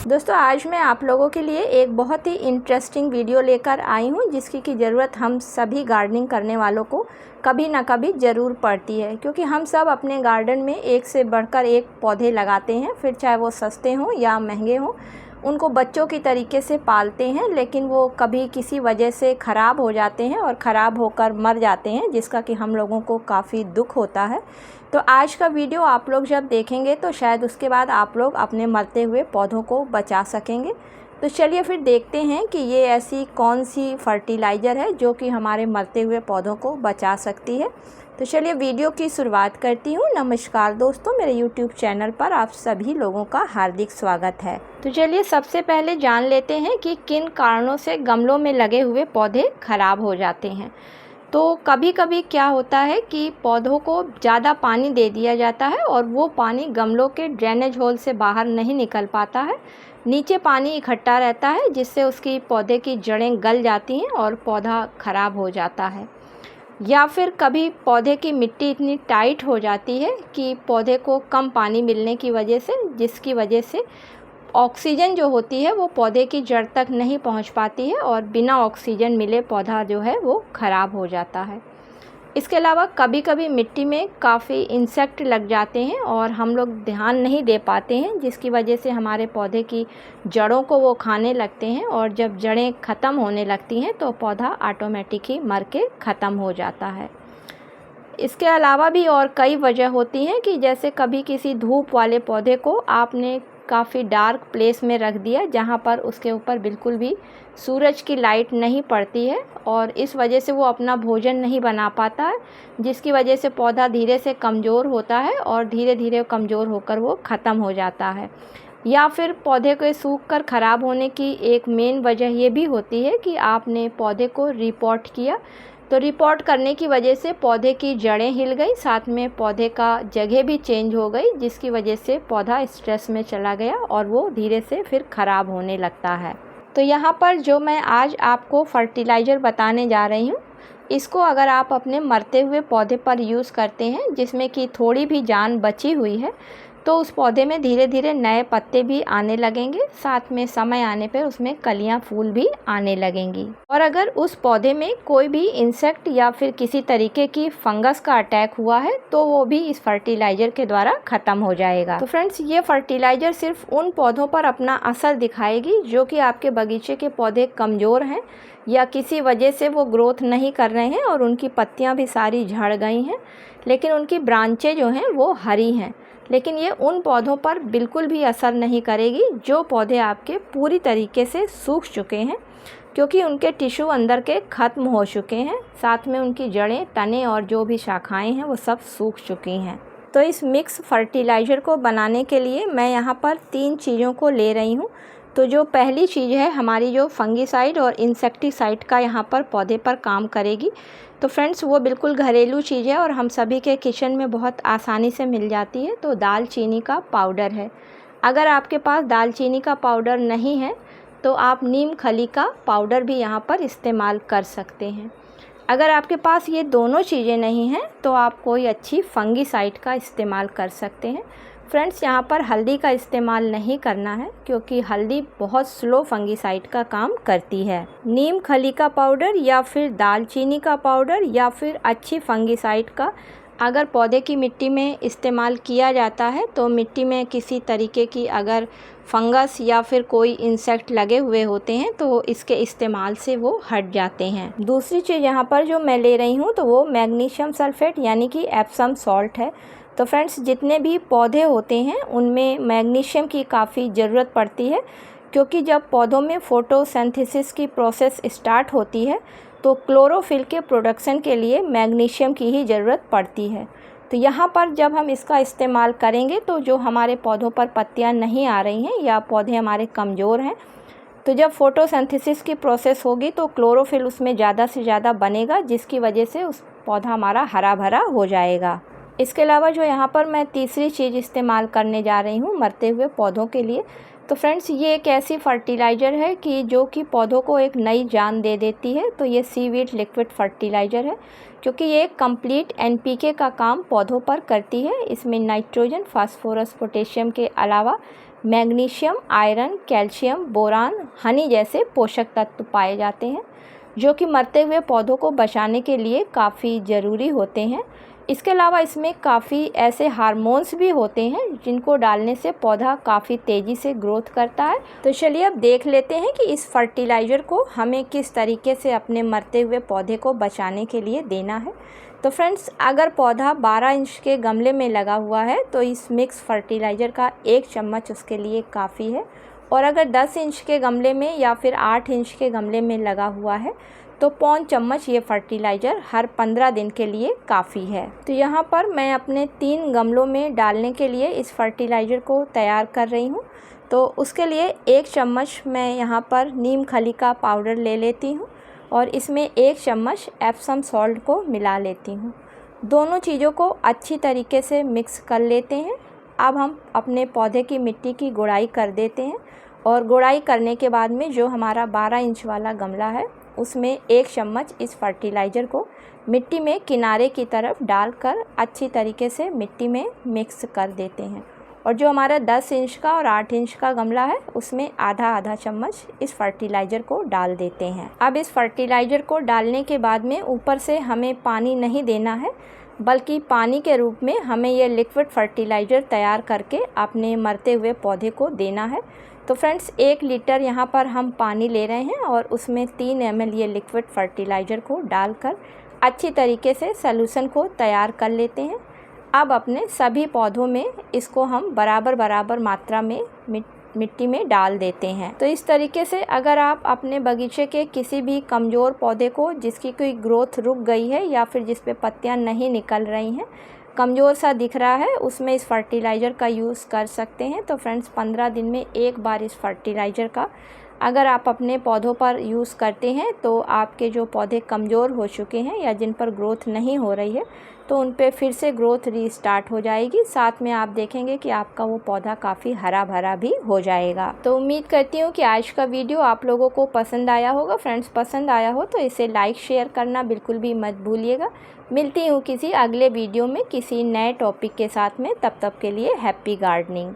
दोस्तों आज मैं आप लोगों के लिए एक बहुत ही इंटरेस्टिंग वीडियो लेकर आई हूँ जिसकी की ज़रूरत हम सभी गार्डनिंग करने वालों को कभी ना कभी ज़रूर पड़ती है, क्योंकि हम सब अपने गार्डन में एक से बढ़कर एक पौधे लगाते हैं। फिर चाहे वो सस्ते हों या महंगे हों, उनको बच्चों की तरीके से पालते हैं, लेकिन वो कभी किसी वजह से ख़राब हो जाते हैं और ख़राब होकर मर जाते हैं, जिसका कि हम लोगों को काफ़ी दुख होता है। तो आज का वीडियो आप लोग जब देखेंगे तो शायद उसके बाद आप लोग अपने मरते हुए पौधों को बचा सकेंगे। तो चलिए फिर देखते हैं कि ये ऐसी कौन सी फर्टिलाइज़र है जो कि हमारे मरते हुए पौधों को बचा सकती है। तो चलिए वीडियो की शुरुआत करती हूँ। नमस्कार दोस्तों, मेरे YouTube चैनल पर आप सभी लोगों का हार्दिक स्वागत है। तो चलिए सबसे पहले जान लेते हैं कि किन कारणों से गमलों में लगे हुए पौधे ख़राब हो जाते हैं। तो कभी कभी क्या होता है कि पौधों को ज़्यादा पानी दे दिया जाता है और वो पानी गमलों के ड्रेनेज होल से बाहर नहीं निकल पाता है, नीचे पानी इकट्ठा रहता है, जिससे उसकी पौधे की जड़ें गल जाती हैं और पौधा ख़राब हो जाता है। या फिर कभी पौधे की मिट्टी इतनी टाइट हो जाती है कि पौधे को कम पानी मिलने की वजह से, जिसकी वजह से ऑक्सीजन जो होती है वो पौधे की जड़ तक नहीं पहुंच पाती है और बिना ऑक्सीजन मिले पौधा जो है वो ख़राब हो जाता है। इसके अलावा कभी कभी मिट्टी में काफ़ी इंसेक्ट लग जाते हैं और हम लोग ध्यान नहीं दे पाते हैं, जिसकी वजह से हमारे पौधे की जड़ों को वो खाने लगते हैं और जब जड़ें ख़त्म होने लगती हैं तो पौधा ऑटोमेटिक ही मर के ख़त्म हो जाता है। इसके अलावा भी और कई वजह होती हैं कि जैसे कभी किसी धूप वाले पौधे को आपने काफ़ी डार्क प्लेस में रख दिया जहाँ पर उसके ऊपर बिल्कुल भी सूरज की लाइट नहीं पड़ती है और इस वजह से वो अपना भोजन नहीं बना पाता है, जिसकी वजह से पौधा धीरे से कमज़ोर होता है और धीरे धीरे कमज़ोर होकर वो ख़त्म हो जाता है। या फिर पौधे के सूख कर ख़राब होने की एक मेन वजह ये भी होती है कि आपने पौधे को रिपोर्ट किया, तो रिपोर्ट करने की वजह से पौधे की जड़ें हिल गई, साथ में पौधे का जगह भी चेंज हो गई, जिसकी वजह से पौधा स्ट्रेस में चला गया और वो धीरे से फिर ख़राब होने लगता है। तो यहाँ पर जो मैं आज आपको फर्टिलाइज़र बताने जा रही हूँ, इसको अगर आप अपने मरते हुए पौधे पर यूज़ करते हैं जिसमें कि थोड़ी भी जान बची हुई है, तो उस पौधे में धीरे धीरे नए पत्ते भी आने लगेंगे, साथ में समय आने पर उसमें कलियां फूल भी आने लगेंगी। और अगर उस पौधे में कोई भी इंसेक्ट या फिर किसी तरीके की फंगस का अटैक हुआ है तो वो भी इस फर्टिलाइज़र के द्वारा ख़त्म हो जाएगा। तो फ्रेंड्स, ये फर्टिलाइज़र सिर्फ उन पौधों पर अपना असर दिखाएगी जो कि आपके बगीचे के पौधे कमज़ोर हैं या किसी वजह से वो ग्रोथ नहीं कर रहे हैं और उनकी पत्तियाँ भी सारी झड़ गई हैं, लेकिन उनकी ब्रांचें जो हैं वो हरी हैं। लेकिन ये उन पौधों पर बिल्कुल भी असर नहीं करेगी जो पौधे आपके पूरी तरीके से सूख चुके हैं, क्योंकि उनके टिश्यू अंदर के ख़त्म हो चुके हैं, साथ में उनकी जड़ें, तने और जो भी शाखाएं हैं वो सब सूख चुकी हैं। तो इस मिक्स फर्टिलाइज़र को बनाने के लिए मैं यहाँ पर 3 चीज़ों को ले रही हूँ। तो जो पहली चीज़ है हमारी जो फंगीसाइड और इंसेक्टिसाइड का यहाँ पर पौधे पर काम करेगी। तो फ्रेंड्स, वो बिल्कुल घरेलू चीज़ है और हम सभी के किचन में बहुत आसानी से मिल जाती है। तो दालचीनी का पाउडर है। अगर आपके पास दालचीनी का पाउडर नहीं है तो आप नीम खली का पाउडर भी यहाँ पर इस्तेमाल कर सकते हैं। अगर आपके पास ये दोनों चीज़ें नहीं हैं तो आप कोई अच्छी फंगीसाइड का इस्तेमाल कर सकते हैं। फ्रेंड्स, यहाँ पर हल्दी का इस्तेमाल नहीं करना है क्योंकि हल्दी बहुत स्लो फंगीसाइड का काम करती है। नीम खली का पाउडर या फिर दालचीनी का पाउडर या फिर अच्छी फंगीसाइड का अगर पौधे की मिट्टी में इस्तेमाल किया जाता है तो मिट्टी में किसी तरीके की अगर फंगस या फिर कोई इंसेक्ट लगे हुए होते हैं तो इसके इस्तेमाल से वो हट जाते हैं। दूसरी चीज़ यहाँ पर जो मैं ले रही हूँ तो वो मैग्नीशियम सल्फेट यानी कि एप्सम सॉल्ट है। तो फ्रेंड्स, जितने भी पौधे होते हैं उनमें मैग्नीशियम की काफ़ी ज़रूरत पड़ती है, क्योंकि जब पौधों में फोटोसिंथेसिस की प्रोसेस स्टार्ट होती है तो क्लोरोफिल के प्रोडक्शन के लिए मैग्नीशियम की ही ज़रूरत पड़ती है। तो यहाँ पर जब हम इसका इस्तेमाल करेंगे तो जो हमारे पौधों पर पत्तियाँ नहीं आ रही हैं या पौधे हमारे कमज़ोर हैं, तो जब फोटोसिंथेसिस की प्रोसेस होगी तो क्लोरोफिल उसमें ज़्यादा से ज़्यादा बनेगा, जिसकी वजह से उस पौधा हमारा हरा भरा हो जाएगा। इसके अलावा जो यहाँ पर मैं तीसरी चीज़ इस्तेमाल करने जा रही हूँ मरते हुए पौधों के लिए, तो फ्रेंड्स ये एक ऐसी फर्टिलाइज़र है कि जो कि पौधों को एक नई जान दे देती है। तो ये सीवीड लिक्विड फर्टिलाइज़र है, क्योंकि ये कंप्लीट एनपीके का काम पौधों पर करती है। इसमें नाइट्रोजन, फास्फोरस, पोटेशियम के अलावा magnesium, iron, calcium, boron, Honey जैसे पोषक तत्व पाए जाते हैं, जो कि मरते हुए पौधों को बचाने के लिए काफ़ी ज़रूरी होते हैं। इसके अलावा इसमें काफ़ी ऐसे हार्मोन्स भी होते हैं जिनको डालने से पौधा काफ़ी तेज़ी से ग्रोथ करता है। तो चलिए अब देख लेते हैं कि इस फर्टिलाइज़र को हमें किस तरीके से अपने मरते हुए पौधे को बचाने के लिए देना है। तो फ्रेंड्स, अगर पौधा 12 इंच के गमले में लगा हुआ है तो इस मिक्स फर्टिलाइज़र का 1 चम्मच उसके लिए काफ़ी है। और अगर 10 इंच के गमले में या फिर 8 इंच के गमले में लगा हुआ है तो 1.25 चम्मच ये फर्टिलाइज़र हर 15 दिन के लिए काफ़ी है। तो यहाँ पर मैं अपने 3 गमलों में डालने के लिए इस फर्टिलाइज़र को तैयार कर रही हूँ। तो उसके लिए 1 चम्मच मैं यहाँ पर नीम खली का पाउडर ले लेती हूँ और इसमें 1 चम्मच एप्सम सॉल्ट को मिला लेती हूँ। दोनों चीज़ों को अच्छी तरीके से मिक्स कर लेते हैं। अब हम अपने पौधे की मिट्टी की गुड़ाई कर देते हैं और गुड़ाई करने के बाद में जो हमारा 12 इंच वाला गमला है उसमें 1 चम्मच इस फर्टिलाइज़र को मिट्टी में किनारे की तरफ डालकर अच्छी तरीके से मिट्टी में मिक्स कर देते हैं। और जो हमारा 10 इंच का और 8 इंच का गमला है उसमें आधा आधा चम्मच इस फर्टिलाइज़र को डाल देते हैं। अब इस फर्टिलाइज़र को डालने के बाद में ऊपर से हमें पानी नहीं देना है, बल्कि पानी के रूप में हमें ये लिक्विड फर्टिलाइज़र तैयार करके अपने मरते हुए पौधे को देना है। तो फ्रेंड्स 1 लीटर यहाँ पर हम पानी ले रहे हैं और उसमें 3 ml ये लिक्विड फर्टिलाइज़र को डालकर अच्छी तरीके से सॉल्यूशन को तैयार कर लेते हैं। अब अपने सभी पौधों में इसको हम बराबर बराबर मात्रा में मिट्टी में डाल देते हैं। तो इस तरीके से अगर आप अपने बगीचे के किसी भी कमज़ोर पौधे को, जिसकी कोई ग्रोथ रुक गई है या फिर जिस पे पत्तियां नहीं निकल रही हैं, कमज़ोर सा दिख रहा है, उसमें इस फर्टिलाइज़र का यूज़ कर सकते हैं। तो फ्रेंड्स 15 दिन में एक बार इस फर्टिलाइज़र का अगर आप अपने पौधों पर यूज़ करते हैं तो आपके जो पौधे कमज़ोर हो चुके हैं या जिन पर ग्रोथ नहीं हो रही है तो उन पे फिर से ग्रोथ रीस्टार्ट हो जाएगी। साथ में आप देखेंगे कि आपका वो पौधा काफ़ी हरा भरा भी हो जाएगा। तो उम्मीद करती हूँ कि आज का वीडियो आप लोगों को पसंद आया होगा। फ्रेंड्स पसंद आया हो तो इसे लाइक शेयर करना बिल्कुल भी मत भूलिएगा। मिलती हूँ किसी अगले वीडियो में किसी नए टॉपिक के साथ में। तब तक के लिए हैप्पी गार्डनिंग।